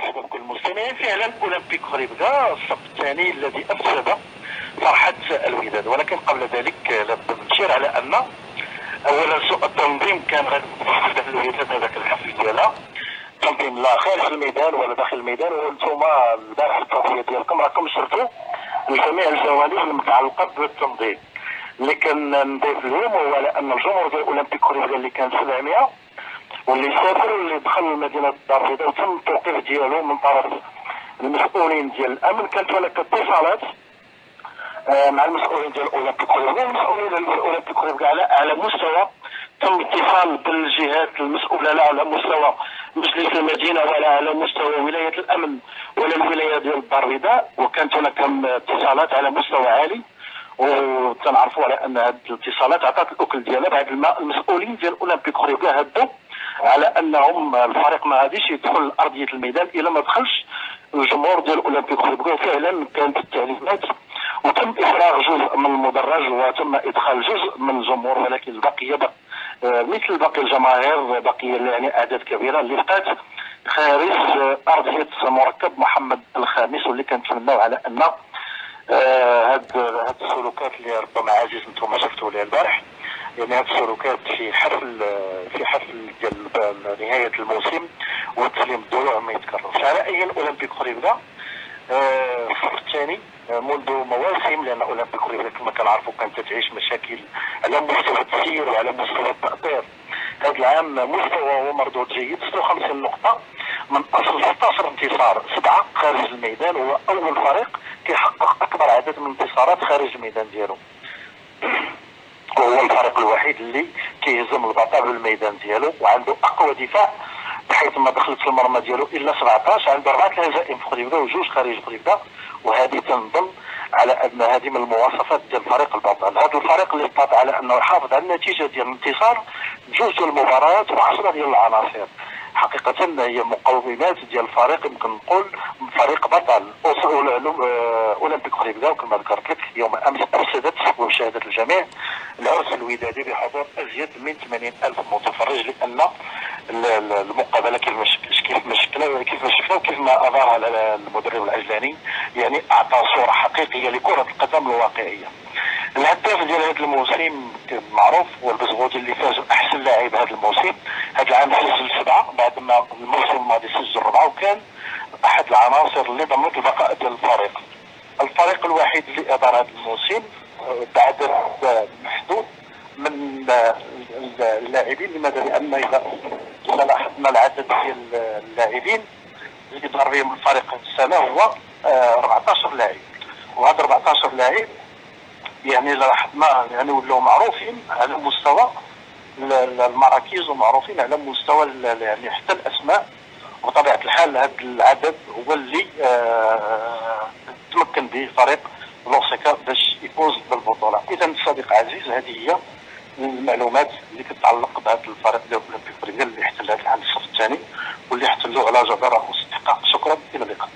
مرحبا بكل المستمعين. فعلا اولمبيك غريبكا الصف الثاني الذي افسد فرحه الوداد، ولكن قبل ذلك لابد نشير على ان اولا سوء التنظيم كان غادي يفسد الوداد هذاك الحفل ديالها. تنظيم لا خارج الميدان ولا داخل الميدان، وانتم البارح في التغطيه ديالكم راكم شرتوا لجميع الجوانب المتعلقه بالتنظيم. اللي كنضيف اليوم هو على ان الجمهور ديال اولمبيك غريبكا اللي كان 700 واللي سافر واللي دخل مدينه الدار البيضاء وتم التوقيف ديالو من طرف المسؤولين ديال الامن. كانت هناك اتصالات مع المسؤولين ديال اولمبيك غريبكا، المسؤولين ديال اولمبيك غريبكا على مستوى تم اتصال بالجهات المسؤوله، لا على مستوى مجلس المدينه ولا على مستوى ولايه الامن ولا الولايه ديال الدار البيضاء، وكانت هناك اتصالات على مستوى عالي، وتنعرفوا على ان هذه الاتصالات عطات الاكل ديالها بعد المسؤولين ديال اولمبيك غريبكا هدوا على انهم الفريق ما غاديش يدخل ارضيه الميدان الا ما دخلش الجمهور ديال اولمبيك غريبكا. وفعلا كانت التعليمات وتم افراغ جزء من المدرج وتم ادخال جزء من الجمهور، ولكن البقيه مثل باقي الجماهير بقيه يعني اعداد كبيره اللي بقات خارج ارضيه مركب محمد الخامس، واللي كنتمناو على ان هاد السلوكات اللي ربما عزيز انتم شفتوا ليها البارح، يعني هاد السلوكات في حفل ديال نهايه الموسم وتسليم الدروع ما يتكررش. على اي اولمبيك غريبكا الصف الثاني منذ مواسم، لان اولمبيك غريبكا كما كنعرفوا كانت تعيش مشاكل على مستوى التسيير وعلى مستوى التأطير. هذا العام مستوى ومردود جيد، 56 نقطة من اصل 16 انتصار، 7 خارج الميدان، وهو اول فريق كيحقق اكبر عدد من الانتصارات خارج الميدان ديالو، وهو الفريق الوحيد اللي كيهزم البطل بالميدان ديالو، وعنده اقوى دفاع بحيث ما دخلت في المرمى ديالو الا 17، عنده 4 هزائم في غريبكا وجوج خارج غريبكا، وهذه تنظن على ان هذه من المواصفات ديال الفريق البطل. هذا الفريق اللي استطاع على انه يحافظ على النتيجه ديال الانتصار بجوج ديال المباريات و10 ديال العناصر، حقيقه هي مقومات ديال الفريق يمكن نقول فريق بطل. اولمبيك غريبكا وكما ذكرت لك يوم امس افسدت وبشهاده الجميع العرس الودادي بحضور ازيد من 80,000 متفرج، لان المقابله كيف ما شفنا وكيف ما اظهرها المدرب العجلاني، يعني اعطى صوره حقيقيه لكره القدم الواقعيه. الهداف ديال هذا الموسم معروف هو البزغوطي اللي فاز احسن لاعب هذا الموسم. هذا العام سجل 7 بعد ما الموسم الماضي سجل 4، وكان احد العناصر اللي ضمنت البقاء ديال الفريق. الفريق الوحيد اللي ادار هذا الموسم بعدد محدود من اللاعبين. لماذا؟ لان اذا لاحظنا العدد ديال اللاعبين اللي ظهر بهم الفريق السنه هو 14 لاعب، وهذا 14 لاعب يعني لاحظنا يعني ولاو معروفين على مستوى المراكز ومعروفين على مستوى يعني حتى الاسماء. وبطبيعه الحال هذا العدد هو اللي تمكن به فريق لوسيكا باش يفوز بالبطوله. اذا صديق عزيز، هذه هي المعلومات اللي كتعلق بهذا الفريق ديال اولمبيك غريبكا اللي احتل هذا العام الصف الثاني واللي احتلوا على جدارة واستحقاق. شكرا، الى اللقاء.